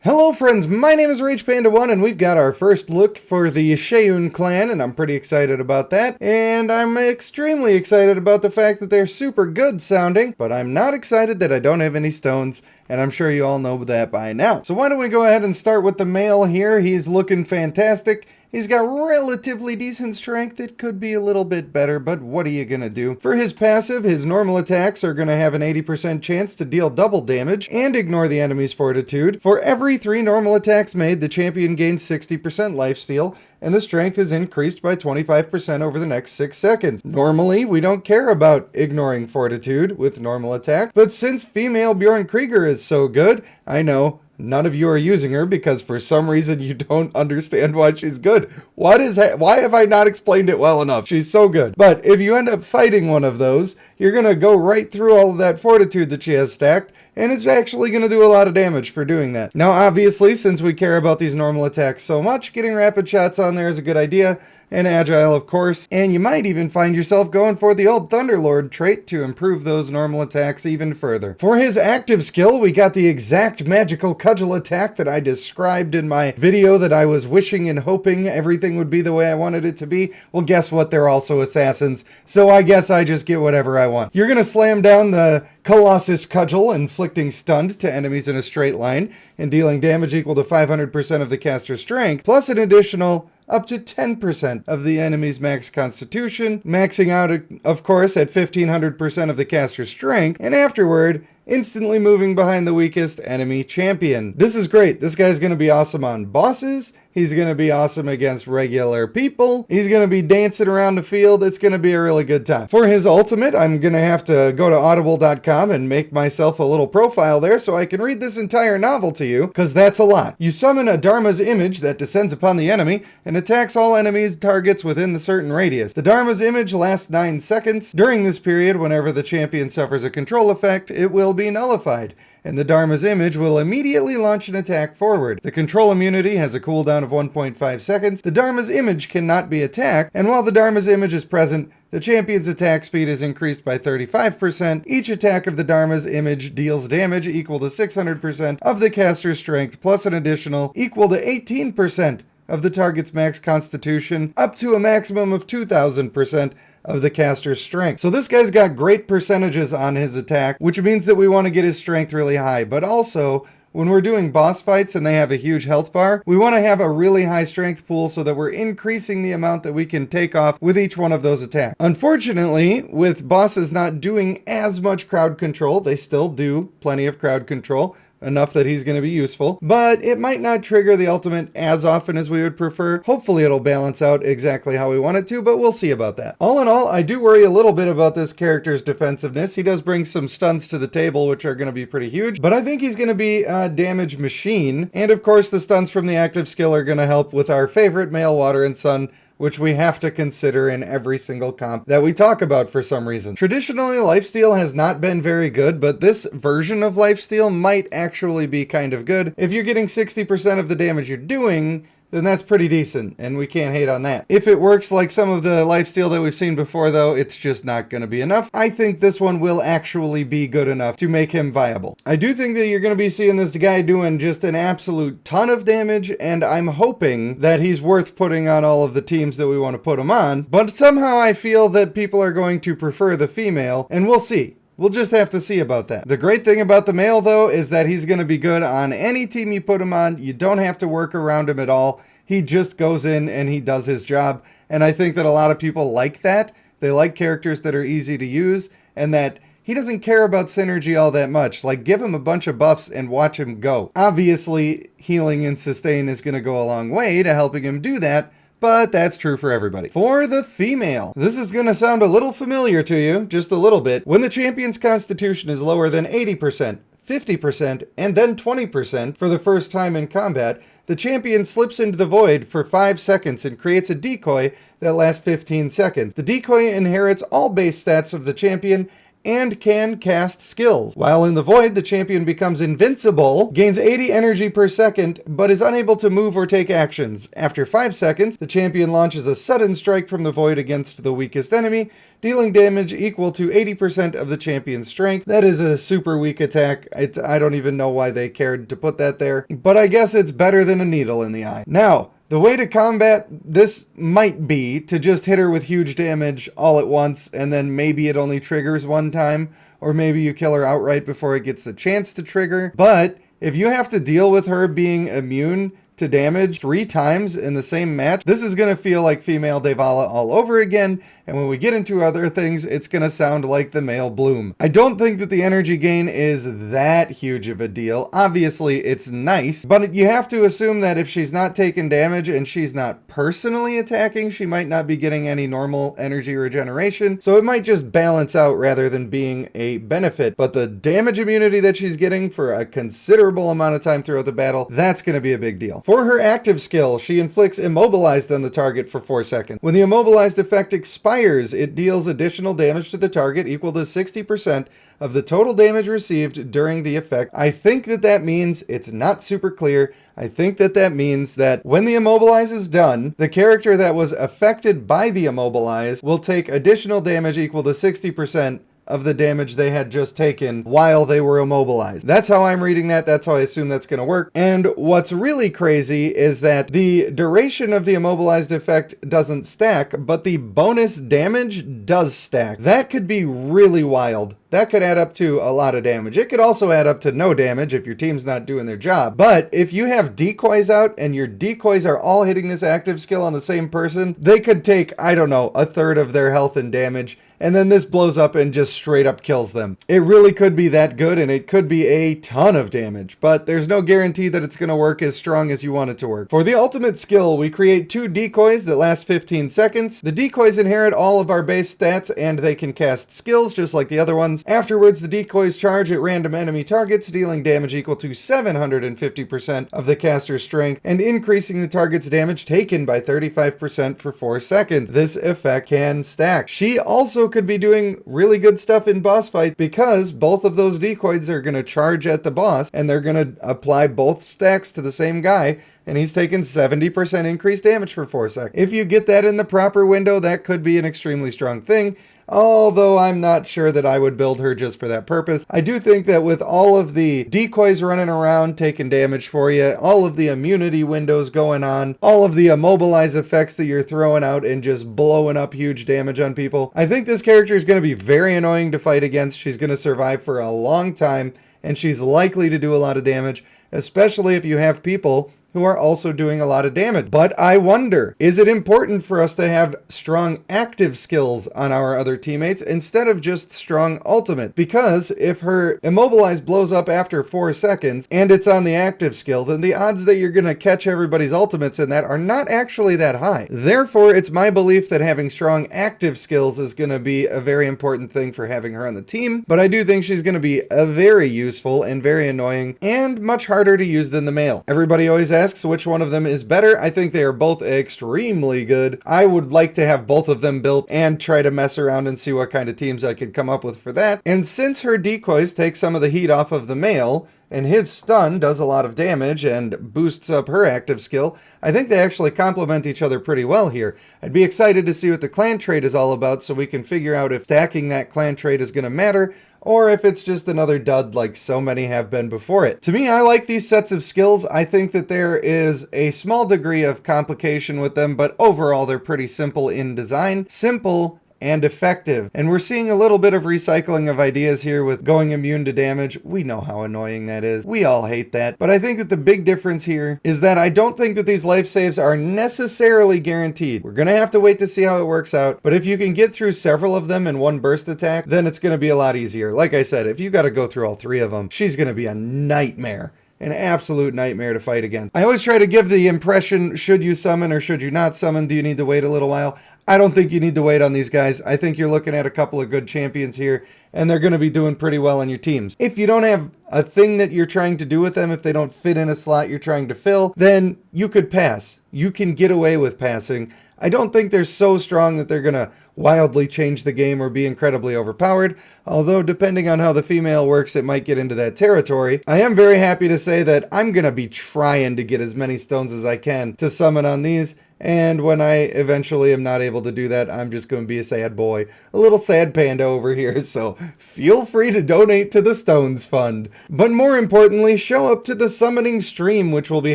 Hello friends, my name is RagePanda1 and we've got our first look for the Seun clan and I'm pretty excited about that. And I'm extremely excited about the fact that they're super good sounding, but I'm not excited that I don't have any stones, and I'm sure you all know that by now. So why don't we go ahead and start with the male here. He's looking fantastic. He's got relatively decent strength. It could be a little bit better, but what are you gonna do? For his passive, his normal attacks are gonna have an 80% chance to deal double damage and ignore the enemy's fortitude. For every 3 normal attacks made, the champion gains 60% lifesteal, and the strength is increased by 25% over the next 6 seconds. Normally, we don't care about ignoring fortitude with normal attack, but since female Bjorn Krieger is so good, I know none of you are using her because for some reason you don't understand why she's good. Why have I not explained it well enough? She's so good. But if you end up fighting one of those, you're going to go right through all of that fortitude that she has stacked, and it's actually going to do a lot of damage for doing that. Now, obviously, since we care about these normal attacks so much, getting rapid shots on there is a good idea. And agile, of course, and you might even find yourself going for the old Thunderlord trait to improve those normal attacks even further. For his active skill, we got the exact magical cudgel attack that I described in my video that I was wishing and hoping everything would be the way I wanted it to be. Well, guess what? They're also assassins, so I guess I just get whatever I want. You're gonna slam down the Colossus Cudgel, inflicting stun to enemies in a straight line and dealing damage equal to 500% of the caster's strength, plus an additional up to 10% of the enemy's max constitution, maxing out, of course, at 1500% of the caster's strength, and afterward, instantly moving behind the weakest enemy champion. This is great. This guy's going to be awesome on bosses. He's going to be awesome against regular people. He's going to be dancing around the field. It's going to be a really good time. For his ultimate, I'm going to have to go to audible.com and make myself a little profile there so I can read this entire novel to you, because that's a lot. You summon a Dharma's image that descends upon the enemy and attacks all enemies targets within the certain radius. The Dharma's image lasts 9 seconds. During this period, whenever the champion suffers a control effect, it will be nullified, and the Dharma's image will immediately launch an attack forward. The control immunity has a cooldown of 1.5 seconds. The Dharma's image cannot be attacked, and while the Dharma's image is present, the champion's attack speed is increased by 35%. Each attack of the Dharma's image deals damage equal to 600% of the caster's strength, plus an additional equal to 18% of the target's max constitution, up to a maximum of 2000% of the caster's strength. So this guy's got great percentages on his attack, which means that we want to get his strength really high. But also, when we're doing boss fights and they have a huge health bar, we want to have a really high strength pool so that we're increasing the amount that we can take off with each one of those attacks. Unfortunately, with bosses not doing as much crowd control, they still do plenty of crowd control, enough that he's going to be useful, but it might not trigger the ultimate as often as we would prefer. Hopefully it'll balance out exactly how we want it to, but we'll see about that. All in all, I do worry a little bit about this character's defensiveness. He does bring some stuns to the table, which are going to be pretty huge, but I think he's going to be a damage machine. And of course, the stuns from the active skill are going to help with our favorite male Water and Sun, which we have to consider in every single comp that we talk about for some reason. Traditionally, lifesteal has not been very good, but this version of lifesteal might actually be kind of good. If you're getting 60% of the damage you're doing, then that's pretty decent, and we can't hate on that. If it works like some of the lifesteal that we've seen before, though, it's just not going to be enough. I think this one will actually be good enough to make him viable. I do think that you're going to be seeing this guy doing just an absolute ton of damage, and I'm hoping that he's worth putting on all of the teams that we want to put him on, but somehow I feel that people are going to prefer the female, and we'll see. We'll just have to see about that. The great thing about the male, though, is that he's going to be good on any team you put him on. You don't have to work around him at all. He just goes in and he does his job. And I think that a lot of people like that. They like characters that are easy to use and that he doesn't care about synergy all that much. Like, give him a bunch of buffs and watch him go. Obviously, healing and sustain is going to go a long way to helping him do that, but that's true for everybody. For the female, this is going to sound a little familiar to you, just a little bit. When the champion's constitution is lower than 80%, 50%, and then 20% for the first time in combat, the champion slips into the void for 5 seconds and creates a decoy that lasts 15 seconds. The decoy inherits all base stats of the champion and can cast skills. While in the void, the champion becomes invincible, gains 80 energy per second, but is unable to move or take actions. After 5 seconds, the champion launches a sudden strike from the void against the weakest enemy, dealing damage equal to 80% of the champion's strength. That is a super weak attack. I don't even know why they cared to put that there, but I guess it's better than a needle in the eye. Now, the way to combat this might be to just hit her with huge damage all at once, and then maybe it only triggers one time, or maybe you kill her outright before it gets the chance to trigger. But if you have to deal with her being immune to damage 3 times in the same match, this is going to feel like female Devala all over again, and when we get into other things, it's going to sound like the male Bloom. I don't think that the energy gain is that huge of a deal. Obviously, it's nice, but you have to assume that if she's not taking damage and she's not personally attacking, she might not be getting any normal energy regeneration, so it might just balance out rather than being a benefit. But the damage immunity that she's getting for a considerable amount of time throughout the battle, that's going to be a big deal. For her active skill, she inflicts immobilized on the target for 4 seconds. When the immobilized effect expires, it deals additional damage to the target equal to 60% of the total damage received during the effect. I think that means, it's not super clear, I think that means that when the immobilize is done, the character that was affected by the immobilize will take additional damage equal to 60% of the damage they had just taken while they were immobilized. That's how I'm reading that. That's how I assume that's going to work. And what's really crazy is that the duration of the immobilized effect doesn't stack, but the bonus damage does stack. That could be really wild. That could add up to a lot of damage. It could also add up to no damage if your team's not doing their job. But if you have decoys out and your decoys are all hitting this active skill on the same person, they could take, I don't know, a third of their health and damage, and then this blows up and just straight up kills them. It really could be that good, and it could be a ton of damage, but there's no guarantee that it's going to work as strong as you want it to work. For the ultimate skill, we create 2 decoys that last 15 seconds. The decoys inherit all of our base stats, and they can cast skills just like the other ones. Afterwards, the decoys charge at random enemy targets, dealing damage equal to 750% of the caster's strength, and increasing the target's damage taken by 35% for 4 seconds. This effect can stack. She also could be doing really good stuff in boss fights because both of those decoys are going to charge at the boss, and they're going to apply both stacks to the same guy, and he's taking 70% increased damage for 4 seconds. If you get that in the proper window, that could be an extremely strong thing, although I'm not sure that I would build her just for that purpose. I do think that with all of the decoys running around taking damage for you, all of the immunity windows going on, all of the immobilize effects that you're throwing out and just blowing up huge damage on people, I think this character is going to be very annoying to fight against. She's going to survive for a long time, and she's likely to do a lot of damage, especially if you have people who are also doing a lot of damage. But I wonder, is it important for us to have strong active skills on our other teammates instead of just strong ultimate? Because if her immobilize blows up after 4 seconds and it's on the active skill, then the odds that you're going to catch everybody's ultimates in that are not actually that high. Therefore, it's my belief that having strong active skills is going to be a very important thing for having her on the team. But I do think she's going to be very useful and very annoying and much harder to use than the male. Everybody always asks which one of them is better. I think they are both extremely good. I would like to have both of them built and try to mess around and see what kind of teams I could come up with for that. And since her decoys take some of the heat off of the male, and his stun does a lot of damage and boosts up her active skill, I think they actually complement each other pretty well here. I'd be excited to see what the clan trait is all about so we can figure out if stacking that clan trait is going to matter, or if it's just another dud like so many have been before it. To me, I like these sets of skills. I think that there is a small degree of complication with them, but overall they're pretty simple in design. Simple and effective. And we're seeing a little bit of recycling of ideas here with going immune to damage. We know how annoying that is. We all hate that. But I think that the big difference here is that I don't think that these life saves are necessarily guaranteed. We're going to have to wait to see how it works out. But if you can get through several of them in one burst attack, then it's going to be a lot easier. Like I said, if you got to go through all 3 of them, she's going to be a nightmare. An absolute nightmare to fight against. I always try to give the impression, should you summon or should you not summon? Do you need to wait a little while? I don't think you need to wait on these guys. I think you're looking at a couple of good champions here, and they're going to be doing pretty well on your teams. If you don't have a thing that you're trying to do with them, if they don't fit in a slot you're trying to fill, then you could pass. You can get away with passing. I don't think they're so strong that they're going to wildly change the game or be incredibly overpowered, although depending on how the female works, it might get into that territory. I am very happy to say that I'm going to be trying to get as many stones as I can to summon on these. And when I eventually am not able to do that, I'm just going to be a sad boy. A little sad panda over here, so feel free to donate to the Stones Fund. But more importantly, show up to the summoning stream, which will be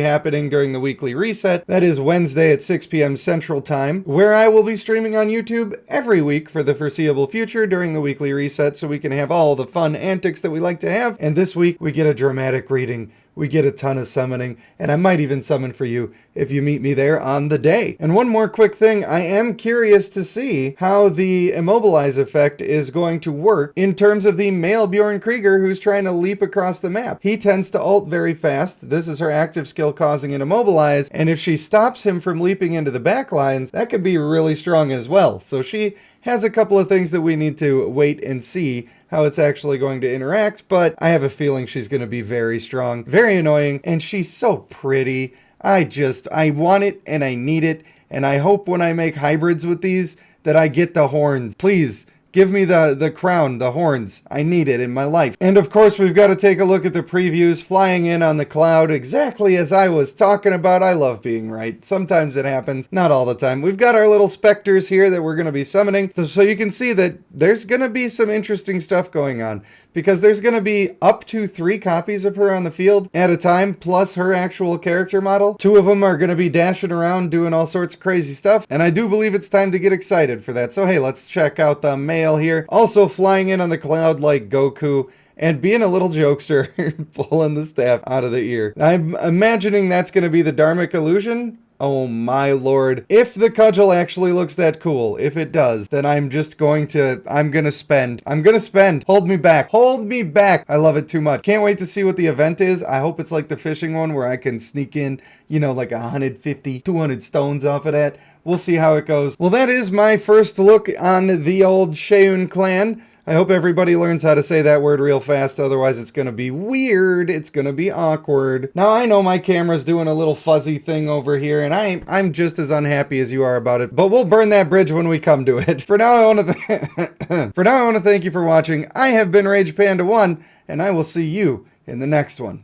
happening during the weekly reset. That is Wednesday at 6 p.m. Central Time, where I will be streaming on YouTube every week for the foreseeable future during the weekly reset, so we can have all the fun antics that we like to have. And this week, we get a dramatic reading. We get a ton of summoning, and I might even summon for you if you meet me there on the day. And one more quick thing, I am curious to see how the immobilize effect is going to work in terms of the male Bjorn Krieger who's trying to leap across the map. He tends to ult very fast. This is her active skill causing an immobilize, and if she stops him from leaping into the back lines, that could be really strong as well. So she has a couple of things that we need to wait and see how it's actually going to interact, but I have a feeling she's going to be very strong, very annoying, and she's so pretty. I want it and I need it, and I hope when I make hybrids with these that I get the horns. Please, give me the crown, the horns. I need it in my life. And of course, we've got to take a look at the previews, flying in on the cloud, exactly as I was talking about. I love being right. Sometimes it happens, not all the time. We've got our little specters here that we're going to be summoning, so you can see that there's going to be some interesting stuff going on, because there's going to be up to 3 copies of her on the field at a time, plus her actual character model. 2 of them are going to be dashing around doing all sorts of crazy stuff, and I do believe it's time to get excited for that. So hey, let's check out the male here. Also flying in on the cloud like Goku, and being a little jokester, pulling the staff out of the ear. I'm imagining that's going to be the Dharmic illusion. Oh my lord. If the cudgel actually looks that cool, if it does, then I'm gonna spend. Hold me back. Hold me back. I love it too much. Can't wait to see what the event is. I hope it's like the fishing one where I can sneak in, like 150, 200 stones off of that. We'll see how it goes. Well, that is my first look on the old Seun clan. I hope everybody learns how to say that word real fast, otherwise it's going to be weird, it's going to be awkward. Now I know my camera's doing a little fuzzy thing over here, and I'm just as unhappy as you are about it, but we'll burn that bridge when we come to it. For now, I want to thank you for watching. I have been Rage Panda 1, and I will see you in the next one.